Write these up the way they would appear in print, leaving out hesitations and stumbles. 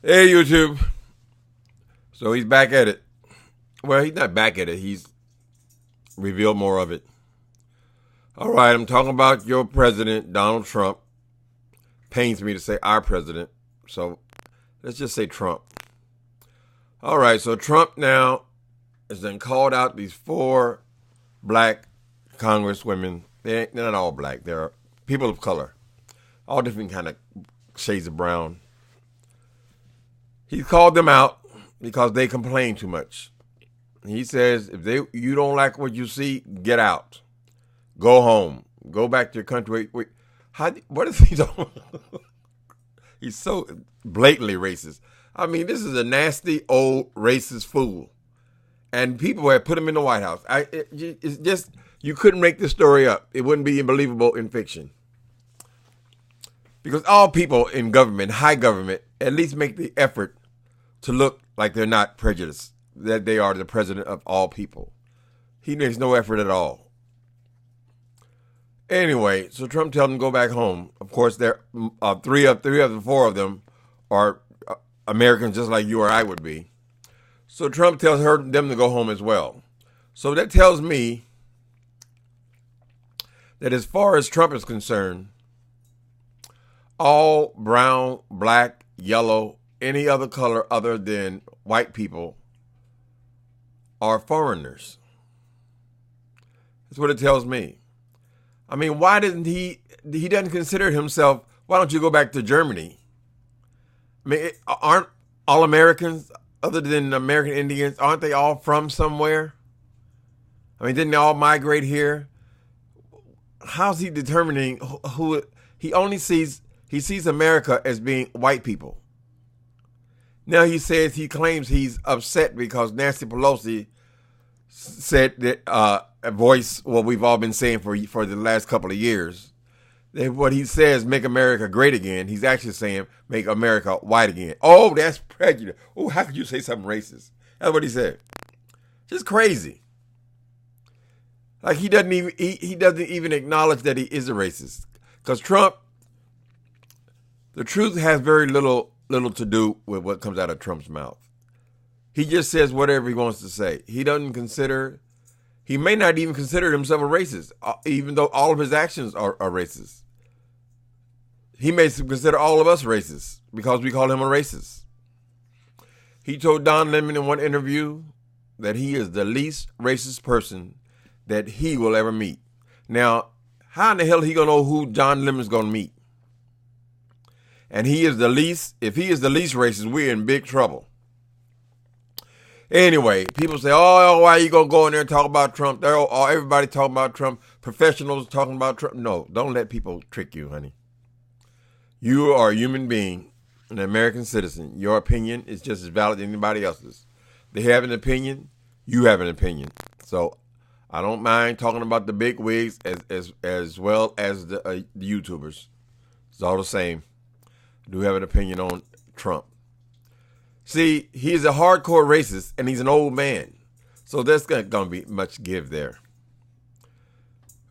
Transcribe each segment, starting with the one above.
Hey, YouTube. So he's back at it. Well, he's not back at it. He's revealed more of it. All right, I'm talking about your president, Donald Trump. Pains me to say our president. So let's just say Trump. All right, so Trump now has then called out these four black congresswomen. They're not all black. They're people of color. All different kind of shades of brown. He called them out because they complain too much. He says, if you don't like what you see, get out. Go home. Go back to your country. Wait, what is he doing? He's so blatantly racist. I mean, this is a nasty old racist fool. And people have put him in the White House. It's just, you couldn't make this story up. It wouldn't be believable in fiction. Because all people in government, high government, at least make the effort to look like they're not prejudiced, that they are the president of all people. He makes no effort at all. Anyway, so Trump tells them to go back home. Of course, there three of the four of them are Americans, just like you or I would be. So Trump tells them to go home as well. So that tells me that as far as Trump is concerned, all brown, black, yellow, any other color other than white people are foreigners. That's what it tells me. I mean, why didn't he doesn't consider himself, why don't you go back to Germany? I mean, aren't all Americans, other than American Indians, aren't they all from somewhere? I mean, didn't they all migrate here? How's he determining who he only sees America as being white people? Now he claims he's upset because Nancy Pelosi said that a voice what we've all been saying for the last couple of years. That what he says, make America great again, he's actually saying make America white again. Oh, that's prejudice. Oh, how could you say something racist? That's what he said. Just crazy. Like he doesn't even acknowledge that he is a racist. Because Trump, the truth has very little to do with what comes out of Trump's mouth. He just says whatever he wants to say. He may not even consider himself a racist, even though all of his actions are racist. He may consider all of us racist because we call him a racist. He told Don Lemon in one interview that he is the least racist person that he will ever meet. Now, how in the hell is he going to know who Don Lemon's going to meet? And if he is the least racist, we're in big trouble. Anyway, people say, oh, why are you going to go in there and talk about Trump? Everybody talking about Trump. Professionals talking about Trump. No, don't let people trick you, honey. You are a human being, an American citizen. Your opinion is just as valid as anybody else's. They have an opinion. You have an opinion. So I don't mind talking about the big wigs as well as the YouTubers. It's all the same. I do have an opinion on Trump. See, he's a hardcore racist, and he's an old man. So there's going to be much give there.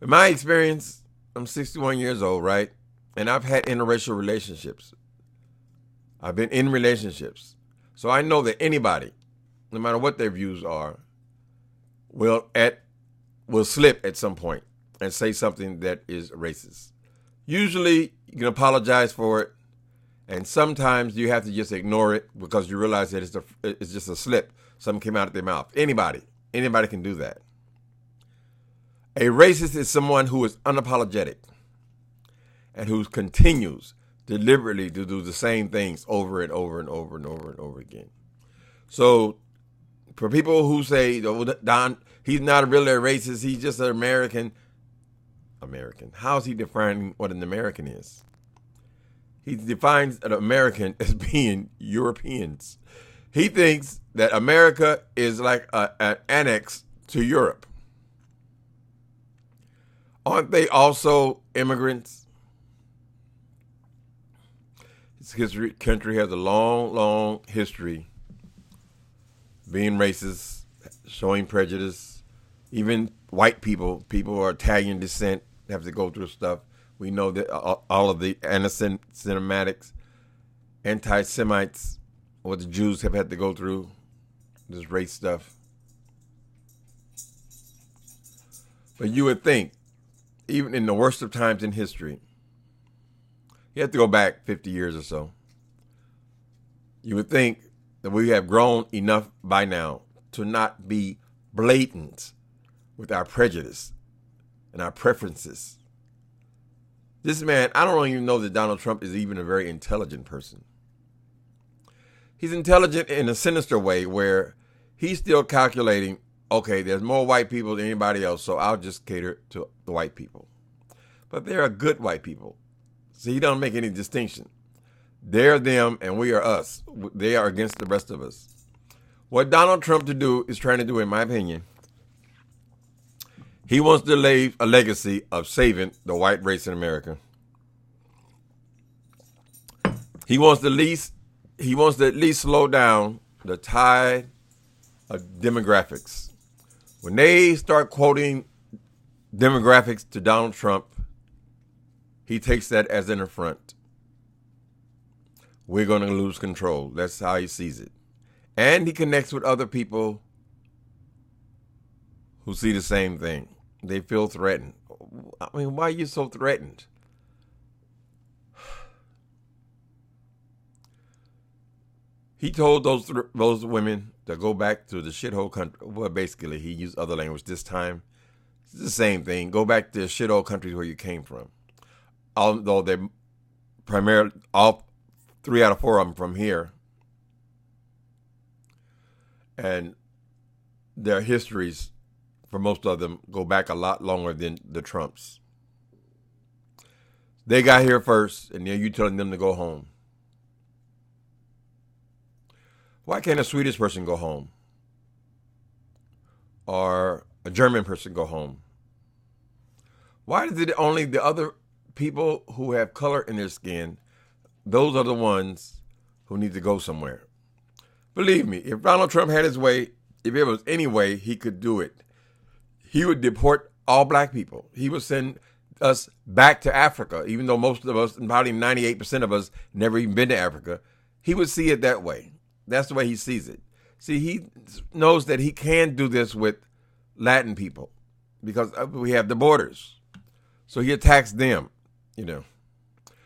In my experience, I'm 61 years old, right? And I've had interracial relationships. I've been in relationships. So I know that anybody, no matter what their views are, will slip at some point and say something that is racist. Usually, you can apologize for it. And sometimes you have to just ignore it because you realize that it's just a slip. Something came out of their mouth. Anybody can do that. A racist is someone who is unapologetic and who continues deliberately to do the same things over and over and over and over and over again. So for people who say, oh, Don, he's not really a racist, he's just an American. How is he defining what an American is? He defines an American as being Europeans. He thinks that America is like an annex to Europe. Aren't they also immigrants? This country has a long, long history being racist, showing prejudice. Even white people who are Italian descent have to go through stuff. We know that all of the anti-Semites what the Jews have had to go through, this race stuff. But you would think, even in the worst of times in history, you have to go back 50 years or so, you would think that we have grown enough by now to not be blatant with our prejudice and our preferences. This man, I don't even know that Donald Trump is even a very intelligent person. He's intelligent in a sinister way where he's still calculating, okay, there's more white people than anybody else, so I'll just cater to the white people. But there are good white people. So he don't make any distinction. They're them and we are us. They are against the rest of us. What Donald Trump is trying to do, in my opinion, he wants to leave a legacy of saving the white race in America. He wants to at least slow down the tide of demographics. When they start quoting demographics to Donald Trump, he takes that as an affront. We're going to lose control. That's how he sees it. And he connects with other people who see the same thing. They feel threatened. I mean, why are you so threatened? He told those women to go back to the shithole country. Well, basically, he used other language this time. It's the same thing. Go back to the shithole countries where you came from. Although they primarily, all 3 out of 4 of them from here. And their histories, for most of them, go back a lot longer than the Trumps. They got here first, and then you telling them to go home. Why can't a Swedish person go home? Or a German person go home? Why is it only the other people who have color in their skin, those are the ones who need to go somewhere? Believe me, if Donald Trump had his way, if there was any way he could do it, he would deport all black people. He would send us back to Africa, even though most of us, probably 98% of us, never even been to Africa. He would see it that way. That's the way he sees it. See, he knows that he can do this with Latin people because we have the borders. So he attacks them, you know.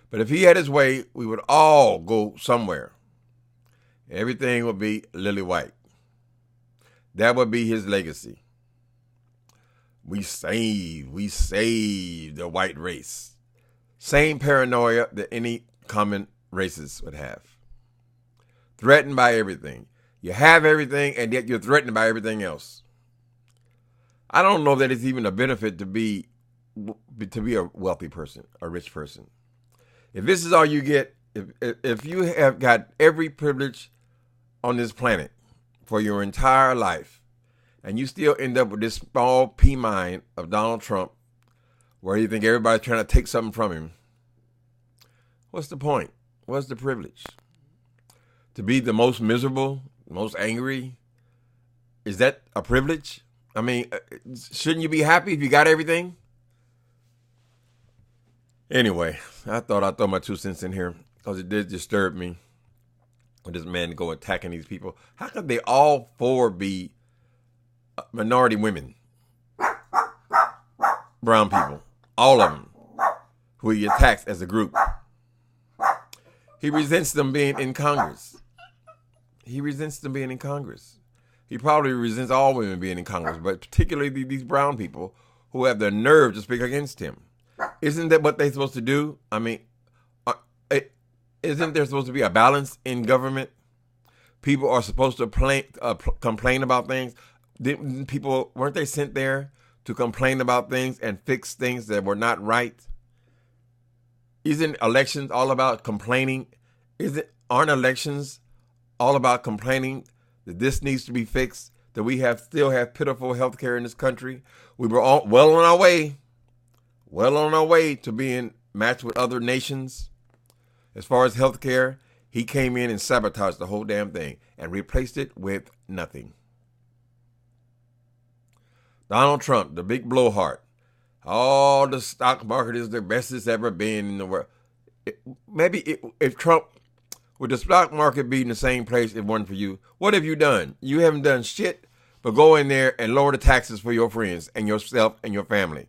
But if he had his way, we would all go somewhere. Everything would be lily white. That would be his legacy. We save the white race. Same paranoia that any common races would have. Threatened by everything. You have everything, and yet you're threatened by everything else. I don't know that it's even a benefit to be a wealthy person, a rich person. If this is all you get, if you have got every privilege on this planet for your entire life, and you still end up with this small pea mind of Donald Trump, where you think everybody's trying to take something from him, what's the point? What's the privilege? To be the most miserable, most angry? Is that a privilege? I mean, shouldn't you be happy if you got everything? Anyway, I thought I'd throw my 2 cents in here because it did disturb me with this man go attacking these people. How could they all 4 be minority women? Brown people. All of them. Who he attacks as a group. He resents them being in Congress. He probably resents all women being in Congress, but particularly these brown people who have the nerve to speak against him. Isn't that what they're supposed to do? I mean, isn't there supposed to be a balance in government? People are supposed to complain about things. Weren't they sent there to complain about things and fix things that were not right? Isn't elections all about complaining? Aren't elections all about complaining that this needs to be fixed, that we still have pitiful health care in this country? We were all well on our way to being matched with other nations. As far as health care, he came in and sabotaged the whole damn thing and replaced it with nothing. Donald Trump, the big blowhard. Oh, the stock market is the best it's ever been in the world. Maybe if Trump Would the stock market be in the same place if it wasn't for you? What have you done? You haven't done shit but go in there and lower the taxes for your friends and yourself and your family.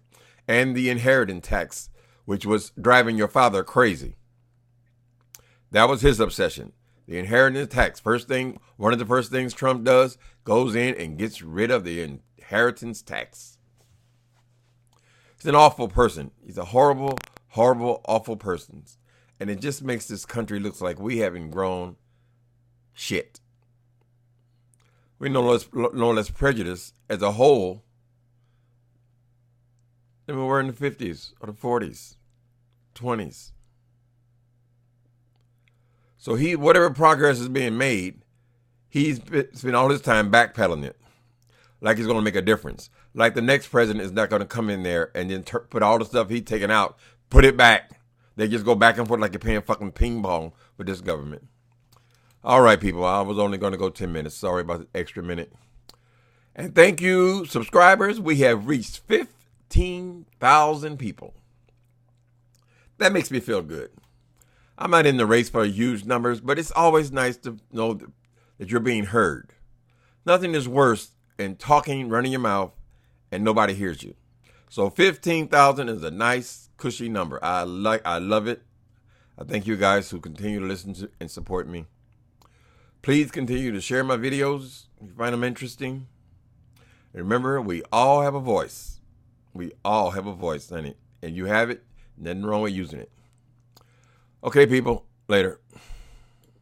And the inheritance tax, which was driving your father crazy. That was his obsession. The inheritance tax. One of the first things Trump does, goes in and gets rid of the inheritance tax. He's an awful person. He's a horrible, horrible, awful person. And it just makes this country look like we haven't grown shit. We're no less prejudiced as a whole than we were in the 50s or the 40s, 20s. So whatever progress is being made, he's spent all his time backpedaling it. Like it's going to make a difference. Like the next president is not going to come in there and then put all the stuff he's taken out, put it back. They just go back and forth like you're playing fucking ping pong with this government. All right, people. I was only going to go 10 minutes. Sorry about the extra minute. And thank you, subscribers. We have reached 15,000 people. That makes me feel good. I'm not in the race for huge numbers, but it's always nice to know that you're being heard. Nothing is worse than talking, running your mouth, and nobody hears you. So 15,000 is a nice, cushy number. I love it. I thank you guys who continue to listen to and support me. Please continue to share my videos if you find them interesting. And remember, we all have a voice. We all have a voice, honey. And you have it, nothing wrong with using it. Okay, people, later.